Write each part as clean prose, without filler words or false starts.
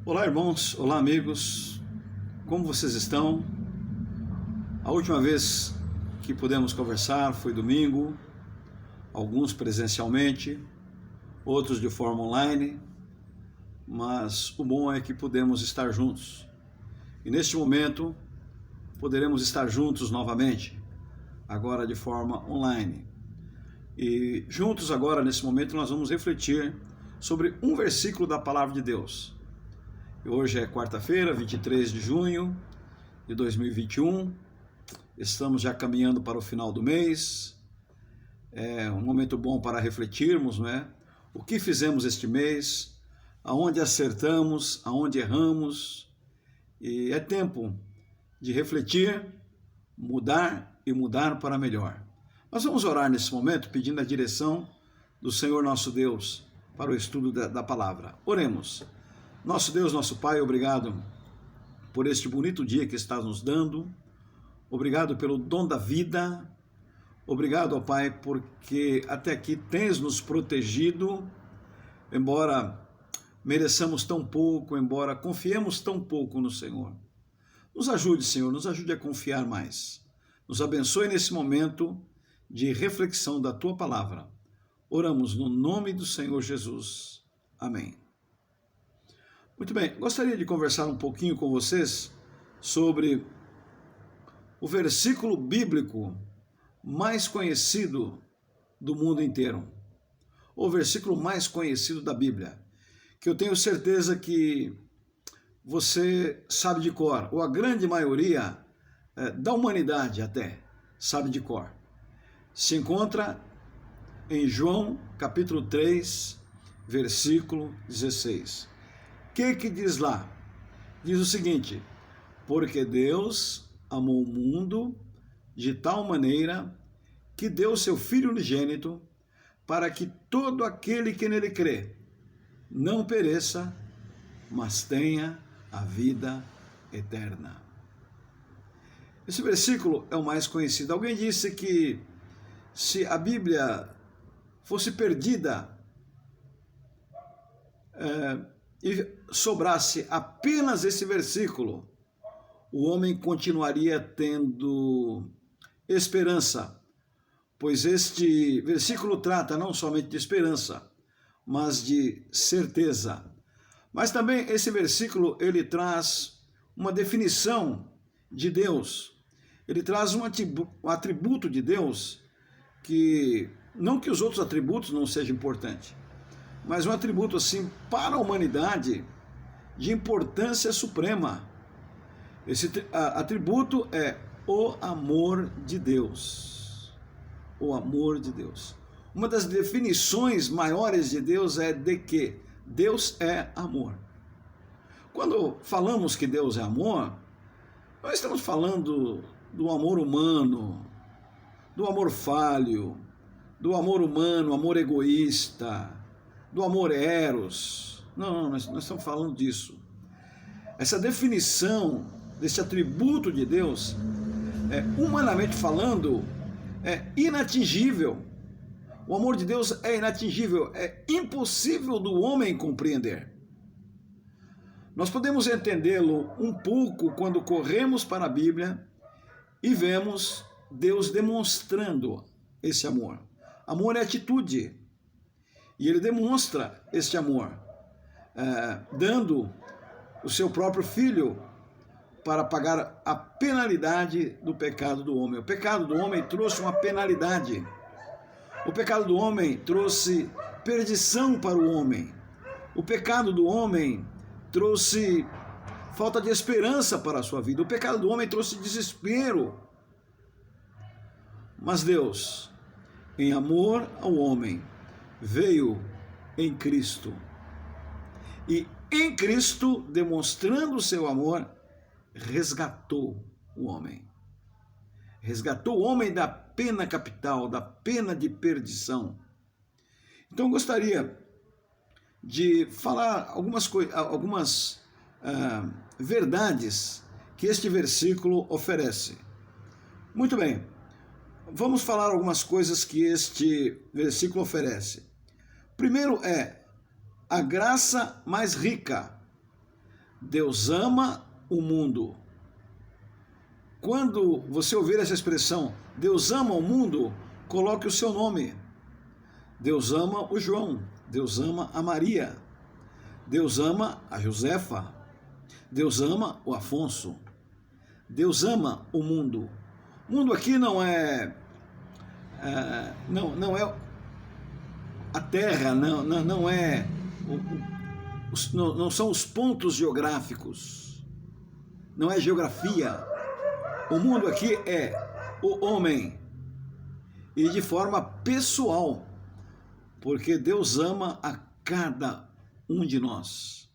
Olá, irmãos, olá, amigos, como vocês estão? A última vez que pudemos conversar foi domingo, alguns presencialmente, outros de forma online, mas o bom é que podemos estar juntos. E neste momento, poderemos estar juntos novamente, agora de forma online. E juntos agora, nesse momento, nós vamos refletir sobre um versículo da Palavra de Deus. Hoje é quarta-feira, 23 de junho de 2021, estamos já caminhando para o final do mês, é um momento bom para refletirmos, não é? O que fizemos este mês, aonde acertamos, aonde erramos, e é tempo de refletir, mudar e mudar para melhor. Nós vamos orar nesse momento pedindo a direção do Senhor nosso Deus para o estudo da palavra. Oremos. Nosso Deus, nosso Pai, obrigado por este bonito dia que estás nos dando, obrigado pelo dom da vida, obrigado, ó Pai, porque até aqui tens nos protegido, embora mereçamos tão pouco, embora confiemos tão pouco no Senhor. Nos ajude, Senhor, nos ajude a confiar mais. Nos abençoe nesse momento de reflexão da Tua Palavra. Oramos no nome do Senhor Jesus. Amém. Muito bem, gostaria de conversar um pouquinho com vocês sobre o versículo bíblico mais conhecido do mundo inteiro, o versículo mais conhecido da Bíblia, que eu tenho certeza que você sabe de cor, ou a grande maioria da humanidade até sabe de cor. Se encontra em João capítulo 3, versículo 16. O que diz lá? Diz o seguinte: porque Deus amou o mundo de tal maneira que deu seu Filho unigênito para que todo aquele que nele crê não pereça, mas tenha a vida eterna. Esse versículo é o mais conhecido. Alguém disse que se a Bíblia fosse perdida e sobrasse apenas esse versículo, o homem continuaria tendo esperança, pois este versículo trata não somente de esperança, mas de certeza. Mas também esse versículo, ele traz uma definição de Deus, ele traz um atributo de Deus que, não que os outros atributos não sejam importantes, mas um atributo assim para a humanidade de importância suprema. Esse atributo é o amor de Deus. O amor de Deus. Uma das definições maiores de Deus é de que Deus é amor. Quando falamos que Deus é amor, nós estamos falando do amor humano, do amor falho, do amor humano, amor egoísta, do amor eros. Não, nós estamos falando disso. Essa definição desse atributo de Deus, humanamente falando, é inatingível. O amor de Deus é inatingível, é impossível do homem compreender. Nós podemos entendê-lo um pouco quando corremos para a Bíblia e vemos Deus demonstrando esse amor. Amor é atitude. E ele demonstra este amor, dando o seu próprio Filho para pagar a penalidade do pecado do homem. O pecado do homem trouxe uma penalidade. O pecado do homem trouxe perdição para o homem. O pecado do homem trouxe falta de esperança para a sua vida. O pecado do homem trouxe desespero. Mas Deus, em amor ao homem, veio em Cristo. E em Cristo, demonstrando o seu amor, resgatou o homem. Resgatou o homem da pena capital, da pena de perdição. Então, eu gostaria de falar algumas verdades que este versículo oferece. Muito bem, vamos falar algumas coisas que este versículo oferece. Primeiro é a graça mais rica, Deus ama o mundo. Quando você ouvir essa expressão, Deus ama o mundo, coloque o seu nome. Deus ama o João, Deus ama a Maria, Deus ama a Josefa, Deus ama o Afonso, Deus ama o mundo. O mundo aqui não é a terra, não são os pontos geográficos, não é geografia. O mundo aqui é o homem, e de forma pessoal, porque Deus ama a cada um de nós.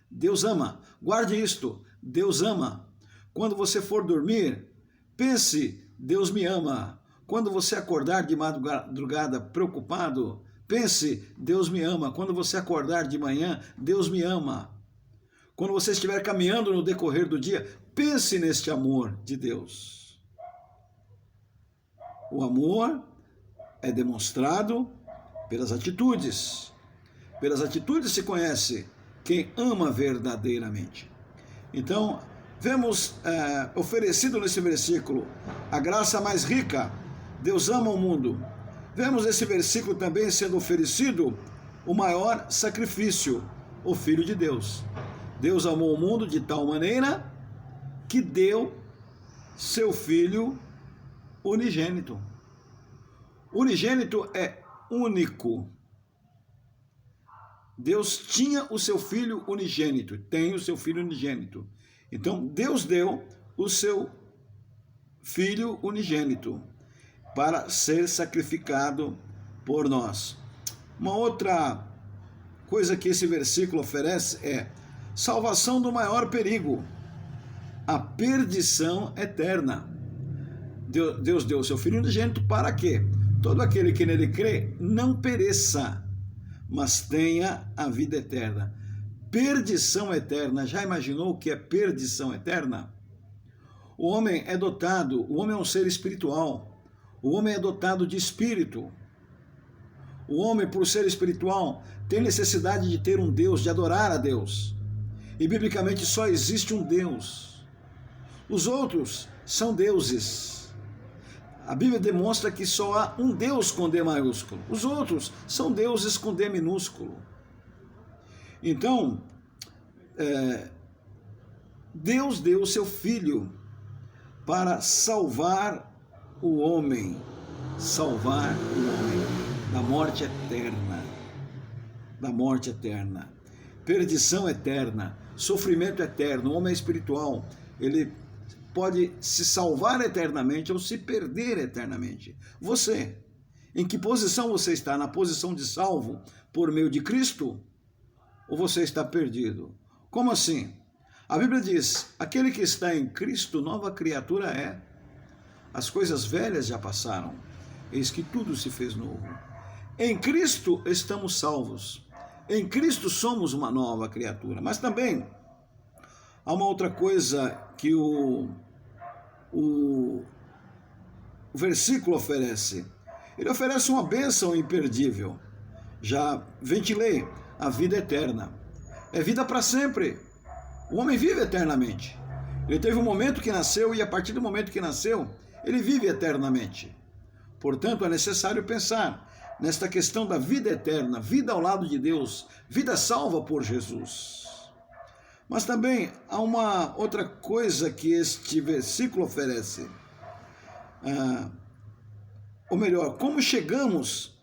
Deus ama, guarde isto, Deus ama. Quando você for dormir, pense, Deus me ama. Quando você acordar de madrugada preocupado, pense, Deus me ama. Quando você acordar de manhã, Deus me ama. Quando você estiver caminhando no decorrer do dia, pense neste amor de Deus. O amor é demonstrado pelas atitudes. Pelas atitudes se conhece quem ama verdadeiramente. Então, vemos oferecido nesse versículo a graça mais rica. Deus ama o mundo. Vemos nesse versículo também sendo oferecido o maior sacrifício, o Filho de Deus. Deus amou o mundo de tal maneira que deu seu Filho unigênito. Unigênito é único. Deus tinha o seu Filho unigênito, tem o seu Filho unigênito. Então, Deus deu o seu Filho unigênito para ser sacrificado por nós. Uma outra coisa que esse versículo oferece é salvação do maior perigo, a perdição eterna. Deus deu o seu Filho unigênito para que todo aquele que nele crê não pereça, mas tenha a vida eterna. Perdição eterna. Já imaginou o que é perdição eterna? O homem é dotado, o homem é um ser espiritual. O homem é dotado de espírito. O homem, por ser espiritual, tem necessidade de ter um Deus, de adorar a Deus. E biblicamente só existe um Deus. Os outros são deuses. A Bíblia demonstra que só há um Deus com D maiúsculo. Os outros são deuses com D minúsculo. Então, Deus deu o seu Filho para salvar o homem. Salvar o homem da morte eterna. Da morte eterna. Perdição eterna. Sofrimento eterno. O homem é espiritual. Ele pode se salvar eternamente ou se perder eternamente. Você, em que posição você está? Na posição de salvo por meio de Cristo? Ou você está perdido? Como assim? A Bíblia diz, aquele que está em Cristo, nova criatura é. As coisas velhas já passaram, eis que tudo se fez novo. Em Cristo estamos salvos. Em Cristo somos uma nova criatura. Mas também há uma outra coisa que o versículo oferece. Ele oferece uma bênção imperdível. Já ventilei a vida eterna. É vida para sempre. O homem vive eternamente. Ele teve um momento que nasceu e a partir do momento que nasceu, ele vive eternamente. Portanto, é necessário pensar nesta questão da vida eterna, vida ao lado de Deus, vida salva por Jesus. Mas também há uma outra coisa que este versículo oferece. Ou melhor, como chegamos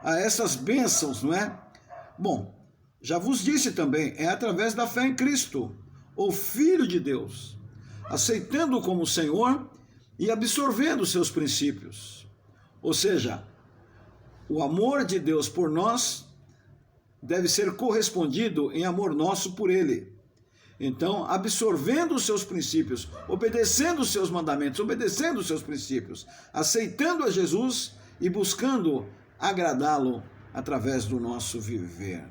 a essas bênçãos, não é? Bom, já vos disse também, é através da fé em Cristo, o Filho de Deus, aceitando-o como Senhor e absorvendo os seus princípios. Ou seja, o amor de Deus por nós deve ser correspondido em amor nosso por Ele. Então, absorvendo os seus princípios, obedecendo os seus mandamentos, obedecendo os seus princípios, aceitando a Jesus e buscando agradá-lo através do nosso viver.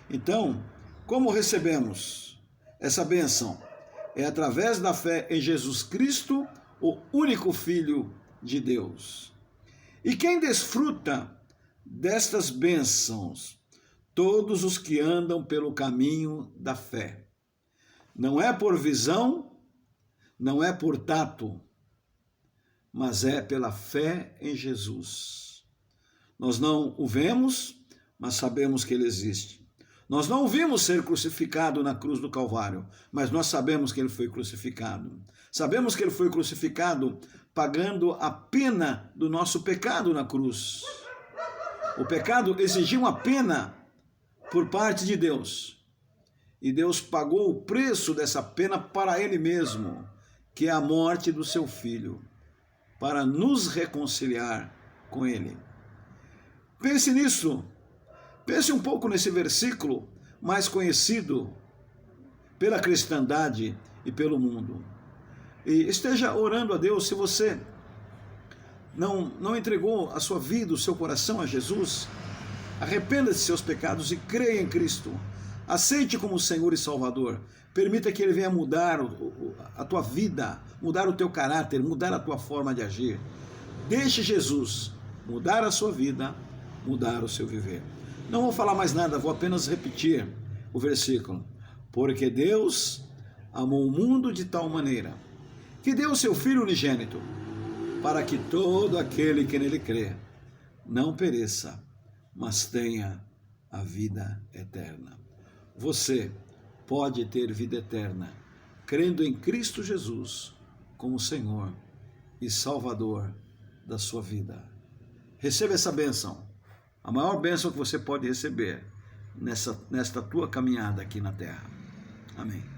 Então, como recebemos essa bênção? É através da fé em Jesus Cristo, o único Filho de Deus. E quem desfruta destas bênçãos? Todos os que andam pelo caminho da fé. Não é por visão, não é por tato, mas é pela fé em Jesus. Nós não o vemos, mas sabemos que ele existe. Nós não o vimos ser crucificado na cruz do Calvário, mas nós sabemos que ele foi crucificado. Sabemos que ele foi crucificado pagando a pena do nosso pecado na cruz. O pecado exigia uma pena por parte de Deus. E Deus pagou o preço dessa pena para ele mesmo, que é a morte do seu filho, para nos reconciliar com ele. Pense nisso. Pense um pouco nesse versículo mais conhecido pela cristandade e pelo mundo. E esteja orando a Deus. Se você não entregou a sua vida, o seu coração a Jesus, arrependa-se de seus pecados e creia em Cristo. Aceite como Senhor e Salvador. Permita que Ele venha mudar a tua vida, mudar o teu caráter, mudar a tua forma de agir. Deixe Jesus mudar a sua vida, mudar o seu viver. Não vou falar mais nada, vou apenas repetir o versículo. Porque Deus amou o mundo de tal maneira que deu o seu Filho unigênito, para que todo aquele que nele crê não pereça, mas tenha a vida eterna. Você pode ter vida eterna crendo em Cristo Jesus como Senhor e Salvador da sua vida. Receba essa bênção, a maior bênção que você pode receber nesta tua caminhada aqui na terra. Amém.